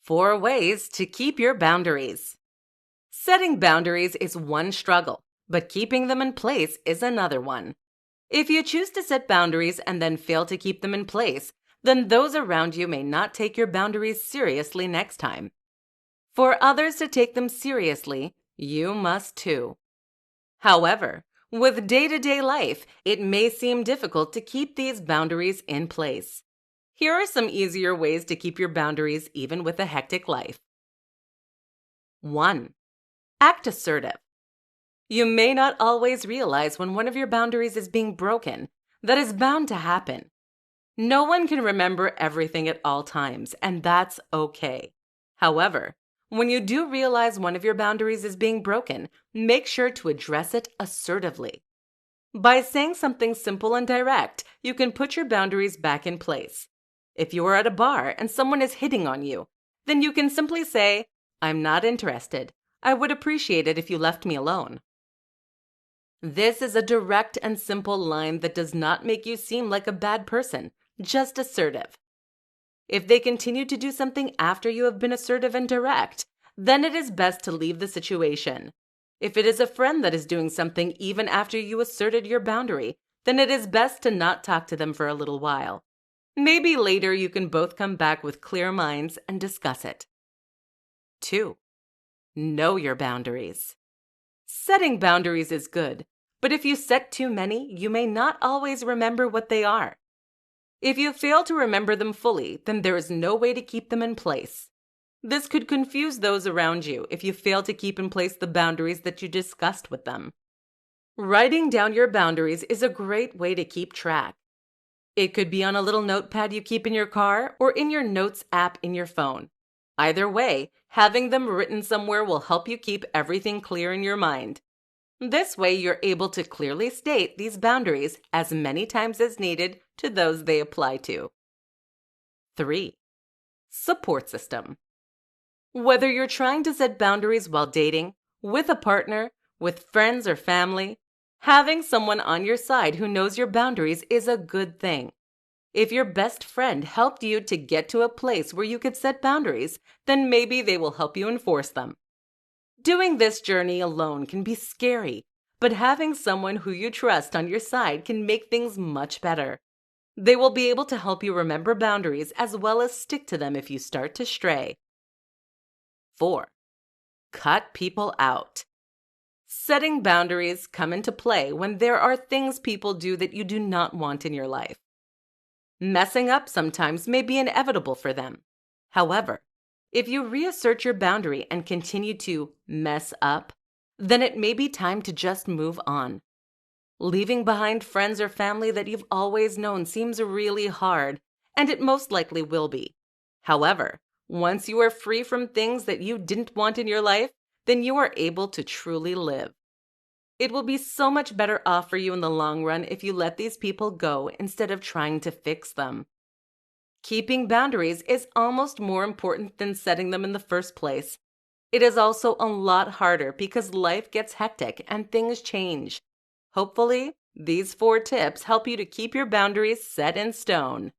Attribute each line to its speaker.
Speaker 1: 4 ways to keep your boundaries. Setting boundaries is one struggle, but keeping them in place is another one. If you choose to set boundaries and then fail to keep them in place, then those around you may not take your boundaries seriously next time. For others to take them seriously, you must too. However, with day-to-day life, it may seem difficult to keep these boundaries in place. Here are some easier ways to keep your boundaries even with a hectic life. 1. Act assertive. You may not always realize when one of your boundaries is being broken. That is bound to happen. No one can remember everything at all times, and that's okay. However, when you do realize one of your boundaries is being broken, make sure to address it assertively. By saying something simple and direct, you can put your boundaries back in place. If you are at a bar and someone is hitting on you, then you can simply say, "I'm not interested. I would appreciate it if you left me alone." This is a direct and simple line that does not make you seem like a bad person, just assertive. If they continue to do something after you have been assertive and direct, then it is best to leave the situation. If it is a friend that is doing something even after you asserted your boundary, then it is best to not talk to them for a little while. Maybe later you can both come back with clear minds and discuss it. 2. Know your boundaries. Setting boundaries is good, but if you set too many, you may not always remember what they are. If you fail to remember them fully, then there is no way to keep them in place. This could confuse those around you if you fail to keep in place the boundaries that you discussed with them. Writing down your boundaries is a great way to keep track. It could be on a little notepad you keep in your car or in your notes app in your phone. Either way, having them written somewhere will help you keep everything clear in your mind. This way, you're able to clearly state these boundaries as many times as needed to those they apply to. 3. Support system. Whether you're trying to set boundaries while dating, with a partner, with friends or family, having someone on your side who knows your boundaries is a good thing. If your best friend helped you to get to a place where you could set boundaries, then maybe they will help you enforce them. Doing this journey alone can be scary, but having someone who you trust on your side can make things much better. They will be able to help you remember boundaries as well as stick to them if you start to stray. 4. Cut people out. Setting boundaries come into play when there are things people do that you do not want in your life. Messing up sometimes may be inevitable for them. However, if you reassert your boundary and continue to mess up, then it may be time to just move on. Leaving behind friends or family that you've always known seems really hard, and it most likely will be. However, once you are free from things that you didn't want in your life, then you are able to truly live. It will be so much better off for you in the long run if you let these people go instead of trying to fix them. Keeping boundaries is almost more important than setting them in the first place. It is also a lot harder because life gets hectic and things change. Hopefully, these 4 tips help you to keep your boundaries set in stone.